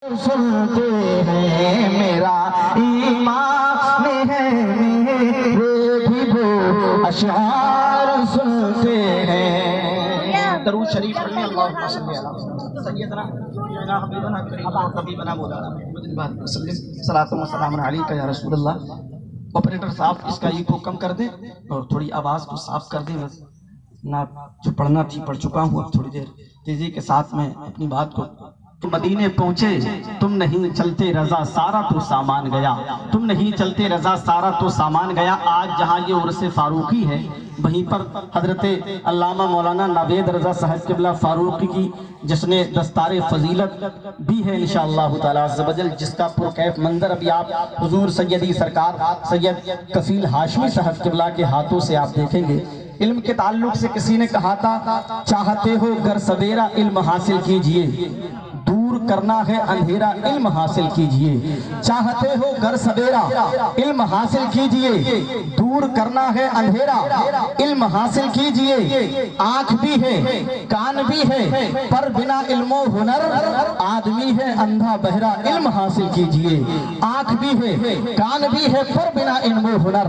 سنتے ہیں میرا ایمان ہے میرے بھی وہ اشعار سنتے ہیں. درود شریف پڑھیں. اللہم صلی علی سیدنا حبیبنا حبیبنا مولانا محمد بعد وسلم صلاۃ و سلام علیک یا رسول اللہ. آپریٹر صاحب اس کا ایکو کم کر دیں اور تھوڑی آواز کو صاف کر دیں. بس نہ جو پڑھنا تھی پڑھ چکا ہوں. اب تھوڑی دیر تیزی کے ساتھ میں اپنی بات کو. تم مدینے پہنچے تم نہیں چلتے رضا سارا تو سامان گیا. تم نہیں چلتے رضا سارا تو سامان گیا. آج جہاں یہ عرس فاروقی ہے وہیں پر حضرت علامہ مولانا ناوید رضا صاحب قبلہ فاروقی کی جشن دستار فضیلت بھی ہے انشاءاللہ تعالی عز و جل، جس کا پرکیف منظر ابھی آپ حضور سیدی سرکار سید کفیل ہاشمی صاحب قبلہ کے ہاتھوں سے آپ دیکھیں گے. علم کے تعلق سے کسی نے کہا تھا چاہتے ہو گر سویرا علم حاصل کیجئے، دور کرنا ہے اندھیرا علم حاصل کیجئے. چاہتے ہو گر سویرا علم حاصل کیجئے، دور کرنا ہے اندھیرا علم حاصل کیجئے. آنکھ بھی ہے کان بھی ہے پر بنا علم و ہنر آدمی ہے اندھا بہرا علم حاصل کیجئے. آنکھ بھی ہے کان بھی ہے پر بنا علم و ہنر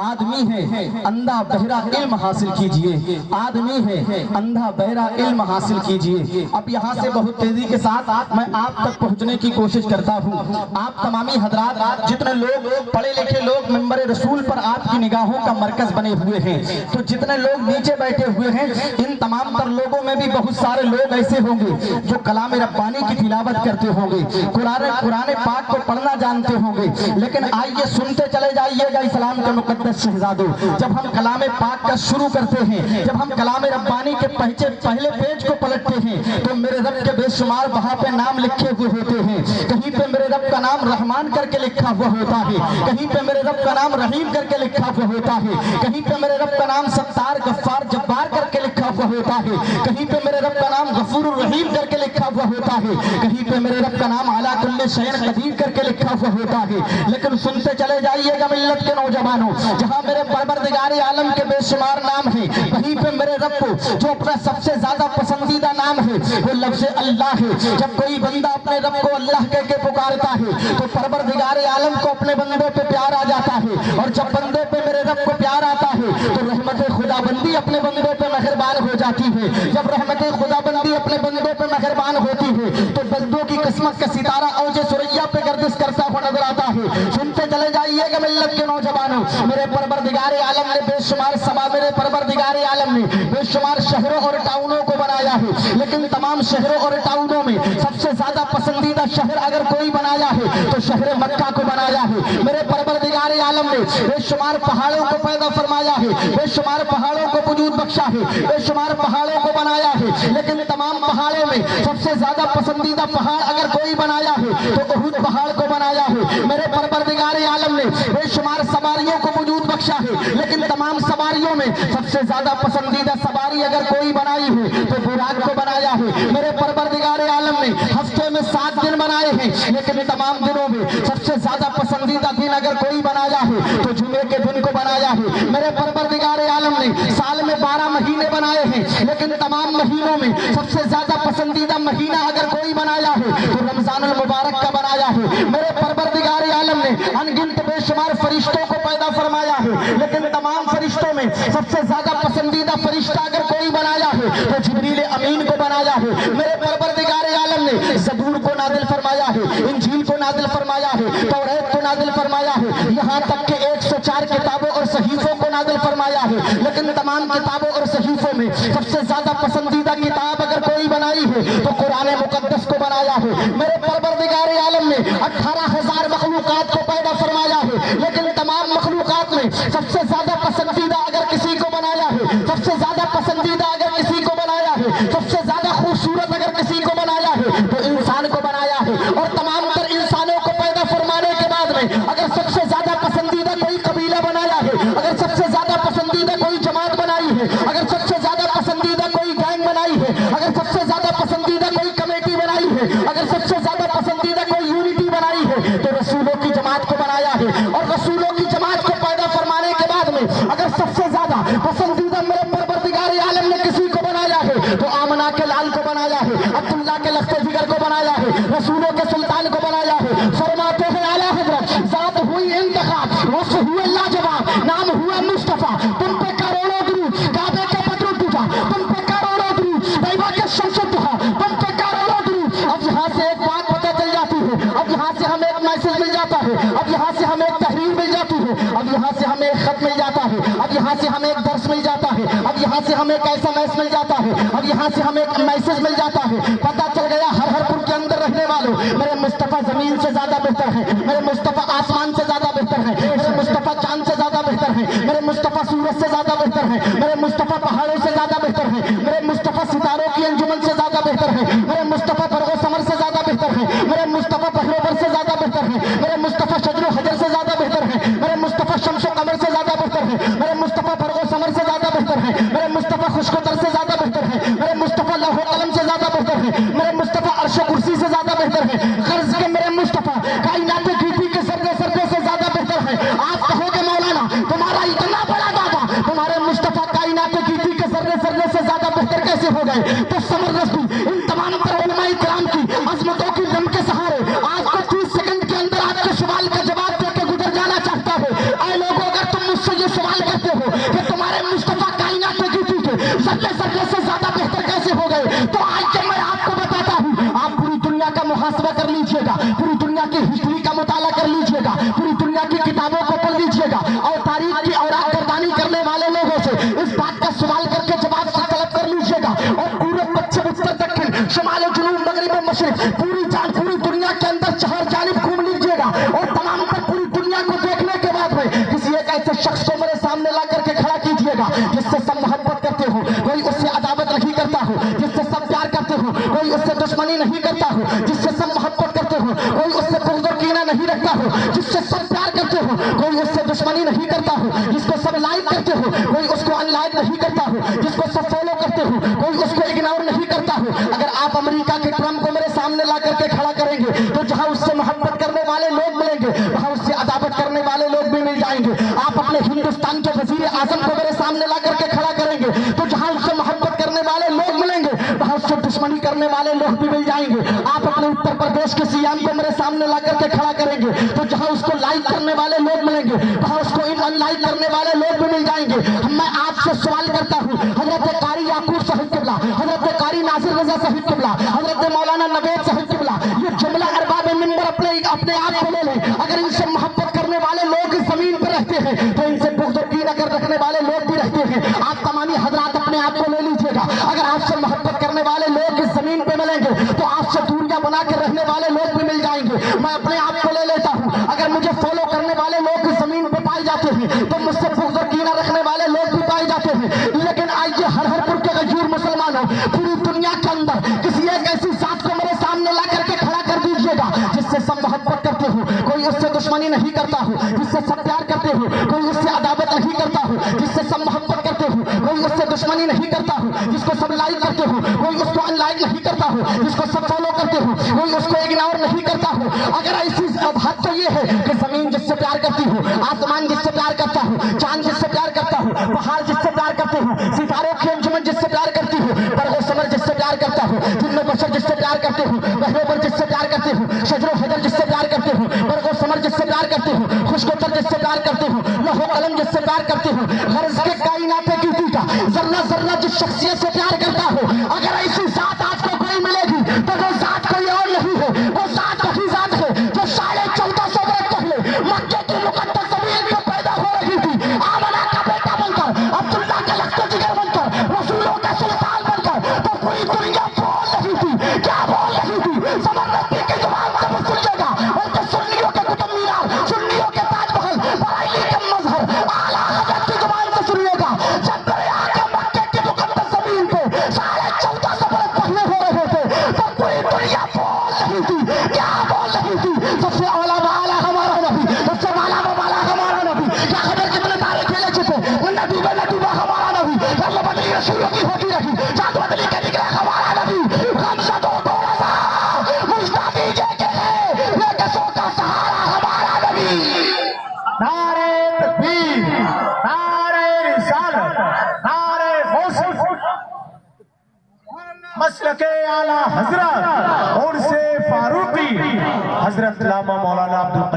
آدمی ہے اندھا بہرا علم حاصل کیجئے. آدمی ہے اندھا بہرا علم حاصل کیجئے. اب یہاں سے بہت تیزی کے ساتھ میں آپ تک پہنچنے کی کوشش کرتا ہوں. آپ تمامی حضرات جتنے لوگ پڑھے لکھے لوگ منبر رسول پر آپ کی نگاہوں کا مرکز بنے ہوئے ہیں، تو جتنے لوگ نیچے بیٹھے ہوئے ہیں ان تمام تر لوگوں میں بھی بہت سارے لوگ ایسے ہوں گے جو کلام ربانی کی تلاوت کرتے ہوں گے، قرآن پاک کو پڑھنا جانتے ہوں گے. لیکن آئیے سنتے چلے جائیے گا اسلام کے مقدس شہزادوں. جب ہم کلام پاک کا شروع کرتے ہیں، جب ہم کلام ربانی کے پہلے پیج کو پلٹتے ہیں تو میرے رب کے بے شمار وہاں پہ نام لکھے ہوئے ہوتے ہیں. کہیں پہ میرے رب کا نام رحمان کر کے لکھا ہوا ہوتا ہے، کہیں پہ میرے رب کا نام رحیم کر کے لکھا ہوا ہوتا ہے، کہیں پہ میرے رب کا نام ستار غفار جبار کر کے لکھا ہوا ہوتا ہے، کہیں پہ میرے رب کا نام غفور الرحیم کر کے لکھا ہوا ہوتا ہے، کہیں پہ میرے رب کا نام اعلیٰ کل شیء قدیر کر کے لکھا ہوا ہوتا ہے. لیکن سنتے چلے جائیے گا ملت کے نوجوانوں، جہاں میرے پروردگار عالم کے بے شمار نام ہیں وہیں پہ میرے رب کو جو اپنا سب سے زیادہ پسندیدہ نام ہے وہ لفظ اللہ ہے. جب کوئی بندہ اپنے رب کو اللہ کہہ کے پکارتا ہے تو پروردگار عالم کو اپنے بندے پہ پیار آ جاتا ہے، اور جب بندے پہ میرے رب کو پیار آتا ہے تو رحمت خدا بندی اپنے بندے پہ مہربان ہو جاتی ہے. جب رحمت خدا بندی اپنے بندوں پہ مہربان ہوتی ہے تو بندوں کی قسمت کا ستارہ اوج سریا پہ گردش کرتا ہوا نظر آتا ہے. سنتے چلے جائیے گا ملت کے نوجوانوں، میرے پروردگار عالم نے بے شمار میرے پروردگار عالم نے بے شمار شہروں اور ٹاؤنوں کو بنایا ہے، لیکن تمام شہروں اور ٹاؤنوں میں سب سے زیادہ پسندیدہ شہر اگر کوئی بنایا ہے تو شہر مکہ کو بنایا ہے. میرے پروردگار عالم نے بے شمار پہاڑوں کو پیدا فرمایا ہے، بے شمار پہاڑوں کو وجود بخشا ہے، بے شمار پہاڑوں کو بنایا ہے، لیکن تمام پہاڑوں میں سب سے زیادہ پسندیدہ پہاڑ اگر کوئی بنایا ہے تو احد پہاڑ کو بنایا ہے. میرے پروردگار عالم نے بے شمار سواریوں کو وجود بخشا ہے، لیکن تمام سواریوں میں سب سے زیادہ پسندیدہ سواری اگر کوئی بنائی ہے تو براق کو بنایا ہے. میرے پروردگار عالم نے ہفتے میں 7 دن بنائے ہیں، لیکن تمام دنوں میں سب سے زیادہ پسندیدہ دن اگر کوئی بنایا ہے تو جمعے کے دن کو بنایا ہے. میرے پروردگار عالم نے سال میں 12 مہینے بنائے ہیں، لیکن تمام مہینوں میں سب سے زیادہ پسندیدہ مہینہ اگر کوئی بنایا ہے تو رمضان المبارک کا بنایا ہے. میرے پروردگار عالم نے انگنت بے شمار فرشتوں کو پیدا فرمایا ہے، لیکن تمام فرشتوں میں سب سے زیادہ پسندیدہ فرشتہ اگر کوئی بنایا ہے تو جبریل امین کو بنایا ہے. میرے پروردگار عالم نے زبور کو نازل فرمایا ہے، انجیل کو نازل فرمایا ہے، توریت کو نازل فرمایا ہے، یہاں تک کہ 104 کتابوں اور صحیفوں کو نازل فرمایا ہے. لیکن تمام کتابوں اور صحیفوں میں سب سے زیادہ پسندیدہ کتاب اگر کوئی بنائی ہے تو قرآن مقدس کو بنایا ہے. میرے پروردگار عالم نے 18,000 مخلوقات کو پیدا فرمایا ہے، لیکن تمام مخلوقات میں سب سے زیادہ پسندیدہ اگر کسی کو بنایا ہے، سب سے زیادہ پسندیدہ اگر کسی کو بنایا ہے، سب سے زیادہ خوبصورت اگر کسی کو بنایا ہے تو انسان کو بنایا ہے. اور تمام تر انسانوں کو پیدا فرمانے کے بعد میں اگر سب سے زیادہ پسندیدہ کوئی قبیلہ بنایا ہے، اگر سب سے زیادہ پسندیدہ کوئی جماعت بنائی ہے، اگر سب سے زیادہ پسندیدہ کوئی گینگ بنائی ہے، اگر سب سے زیادہ پسندیدہ کوئی کمیٹی بنائی ہے، اگر سب سے زیادہ پسندیدہ کوئی یونٹی بنائی ہے تو رسولوں کی جماعت کو بنایا ہے. اور رسولوں کی جماعت کو پیدا فرمانے کے بعد میں اگر سب سے زیادہ پسندیدہ میرے پروردگار عالم نے کسی کو بنایا ہے تو آمنہ کے لال کو بنایا ہے، عبداللہ کے لخت جگر کو بنایا ہے، رسولوں کے سلطان انسان کو بنایا ہے. فرماتے ہیں اعلیٰ حضرت ذات ہوئی انتخاب, وصف ہوئے لاجواب, نام ہوا مصطفیٰ, تم پہ کروڑوں درود, کعبے کے بدر الدجا, تم پہ کروڑوں درود, طیبہ کے شمس الضحیٰ, تم پہ کروڑوں درود. اب یہاں سے ایک بات پتہ چل جاتی ہے, اب یہاں سے ہمیں ایک میسج مل جاتا ہے, اب یہاں سے ہمیں ایک تحریر مل جاتی ہے, اب یہاں سے ہمیں ایک خط مل جاتا ہے, اب یہاں سے ہمیں ایک درس مل جاتا ہے, اب یہاں سے ہمیں ایک ایسا میسج مل جاتا ہے, اب یہاں سے ہمیں ایک میسج مل جاتا ہے. پتہ چل گیا ہر پور کے اندر رہنے والوں, میرے مصطفیٰ زمین سے زیادہ بہتر ہے, میرے مصطفیٰ آسمان سے زیادہ بہتر ہے, میرے مصطفیٰ چاند سے زیادہ بہتر ہے, میرے مصطفیٰ سورج سے زیادہ بہتر ہے, میرے مصطفیٰ پہاڑوں سے زیادہ بہتر ہے, میرے مصطفیٰ ستاروں کی انجمن سے زیادہ بہتر ہے, میرے مصطفیٰ برگ و ثمر سے زیادہ بہتر ہے, میرے مصطفیٰ بحر و بر سے زیادہ بہتر ہے, میرے مصطفیٰ شجر و حجر سے زیادہ بہتر ہے, میرے مصطفیٰ شمس و قمر سے زیادہ بہتر ہے, میرے مصطفیٰ برگ و ثمر سے زیادہ بہتر ہے, میرے مصطفیٰ خشک و تر سے زیادہ بہتر ہے, میرے مصطفیٰ لوح و قلم سے زیادہ بہتر ہے, میرے مصطفیٰ عرش و کرسی سے زیادہ بہتر ہے. غرض کے میرے مصطفیٰ کائنات گیتی کے سردے سے زیادہ بہتر ہے. آپ کہو گے مولانا تمہارا اتنا بڑا دعویٰ تمہارے مصطفیٰ کائنات گیتی کے سردے سے زیادہ بہتر کیسے ہو گئے؟ تو سمر رسول ان تمام تر علماء کرام کی عظمتوں کی دم کے سہارے آج کو 30 سیکنڈ کے اندر آپ کے سوال کا جواب دے کے گزر جانا چاہتا ہے. اے لوگوں اگر تم مجھ سے یہ سوال کرتے ہو کہ تمہارے مصطفیٰ کائنات گیتی کے سردے سے زیادہ بہتر کیسے ہو گئے, تو آج کے میں آپ کو بتاتا ہوں. آپ پوری دنیا کا محاسبہ کر لیجئے گا, پوری دنیا کی ہسٹری کا مطالعہ کر لیجئے گا, پوری دنیا کی کتابوں کو پڑھ لیجئے گا, اور تاریخ کی اوراق گردانی کرنے والے لوگوں سے اس بات کا سوال کر کے جواب سے طلب کر لیجئے گا, اور پورے پچھم اتر دکن شمال جنوب مغرب و مشرق پوری دنیا کے اندر چہار جانب گھوم لیجئے گا, اور تمام پر پوری دنیا کو دیکھنے کے بعد میں کسی ایک ایسے شخص کو میرے سامنے لا کر کے کھڑا کیجئے گا جس سے سب محبت کرتے ہو, کوئی اس سے عداوت نہیں کرتا ہو, جس سے سب پیار کرتے ہو, کوئی اس سے دشمنی نہیں کرتا ہو, جس سے سب محبت کرتے ہو, کوئی اس سے بغض و کینہ نہیں رکھتا ہو, جس سے سب پیار کرتے ہو, کوئی اس سے دشمنی نہیں کرتا ہو, جس کو سب لائک کرتے ہو, کوئی اس کو ان لائک نہیں کرتا ہو, جس کو سب فالو کرتے ہو, کوئی اس کو اگنور نہیں کرتا ہو. اگر آپ امریکہ کے ٹرمپ کو میرے سامنے لا کر کے کھڑا کریں گے تو جہاں اس سے محبت کرنے والے لوگ ملیں گے وہاں اس سے عداوت کرنے والے لوگ بھی مل جائیں گے. آپ اپنے ہندوستان کے وزیر اعظم کو میرے سامنے لا کر کے کھڑا کریں گے تو جہاں اس سے محبت کرنے والے لوگ ملیں گے وہاں اس سے دشمنی کرنے والے لوگ بھی مل جائیں گے. آپ اپنے اتر پردیش کے سی ایم کو میرے سامنے لا کر کے کھڑا کریں گے تو جہاں اس کو لائک کرنے والے لوگ ملیں گے وہاں اس کو ان لائک کرنے والے لوگ بھی مل جائیں گے. میں آپ سے سوال کرتا ہوں, حضرت قاری یعقوب صاحب قبلہ, حضرت قاری ناصر رضا صاحب قبلہ, حضرت مولانا نوید صاحب قبلہ, یہ جملہ ارباب منبر اپنے آپ کو لے لیں. اگر ان سے محبت کرنے والے لوگ زمین پر رہتے ہیں تو ان سے بغض و کینہ اگر رکھنے والے لوگ بھی رہتے ہیں. آپ تمامی حضرات اپنے آپ کو لے لیجئے گا, اگر آپ سے محبت کرنے والے لوگ اس زمین پہ ملیں گے تو آپ سے دوریاں بنا کے رہنے والے لوگ بھی مل جائیں گے. میں اپنے آپ کو لے لیتا ہوں, اگر مجھے فالو کرنے والے لوگ اس زمین پہ پائے جاتے ہیں تو مجھ سے بغض و کینہ رکھنے والے لوگ بھی پائے جاتے ہیں. لیکن آئیے ہر پور کے غیور مسلمانوں, پوری دنیا کے اندر کسی ایک ایسی ذات کو میرے سامنے لا کر کے کھڑا کر دیجئے گا جس سے سب محبت کرتے ہو, کوئی اس سے دشمنی نہیں کرتا ہو, جس سے سب پیار کرتے ہو, کوئی اس سے عداوت نہیں کرتا ہو, جس سے سب محبت کرتے ہو, کوئی اس سے دشمنی نہیں کرتا ہو, جس کو سب لائک کرتے ہو, کوئی اس کو ان لائک نہیں کرتا ہو, جس کو سب فالو کرتے ہو, کوئی اس کو اگنور نہیں کرتا ہو. اگر ایسی بات تو یہ ہے کہ زمین جس سے پیار کرتی ہو, آسمان جس سے پیار کرتا ہو, چاند جس سے پیار کرتا ہو, پہاڑ جس سے پیار کرتے ہو, ستاروں کی انجمن جس سے پیار کرتی ہو, برگ و ثمر جس سے پیار کرتا ہو, جن و بشر جس سے پیار کرتے ہو, بحر و بر جس سے پیار کرتے ہو, شجر و حجر جس سے پیار کرتے ہو, برگ و ثمر جس سے پیار کرتے ہو, خشک و تر جس سے پیار کرتے ہو, لوح و قلم جس سے پیار کرتے ہو, غرض کے کائنات گیتی کا ذرہ ذرہ جس شخصیت سے پیار کرتا ہو, اگر ایسی ذات آج کو کوئی ملے گی تو وہ ذات کوئی اور نہیں ہے, وہ ذات وہی ذات ہے جو 1450 برس پہلے مکے کی مقدس زمین پر پیدا ہو رہی تھی. آمنہ کا بیٹا بن کر, عبداللہ کا لخت جگر بن کر, رسولوں کا سلطان بن کر, تو پوری دنیا بول رہی تھی. کیا بول رہی تھی؟ زبر ربی کی زبان سے مت سنیے گا, بلکہ سنیوں کے قطب مینار, سنیوں کے تاج محل, برائیلی کے مظہر, اعلیٰ حضرت کی زبان سے سنیے گا. جب میرے آقا مکے کی مقدس زمین پہ 1450 برس پہلے ہو رہے تھے تو پوری دنیا بول رہی تھی. کیا بول رہی تھی؟ سب سے اولا والا ہمارا نبی, سب سے والا والا ہمارا نبی. کیا خبر کتنے تارے کھیلے چھپے, نبی ہمارا نبی, اللہ بدلی رسولوں کی ہوتی رہی, چاند بدلی کے نکلے ہمارا نبی. غمزہ دو تھوڑا سا مجھتا دیجئے کہ ہے یہ کسوں کا سہارا ہمارا نبی. نعرہ تکبیر, نعرہ رسالت, نعرہ موصف, مسلک اعلیٰ حضرت اور سے فاروقی. حضرت علامہ مولانا عبد القیوم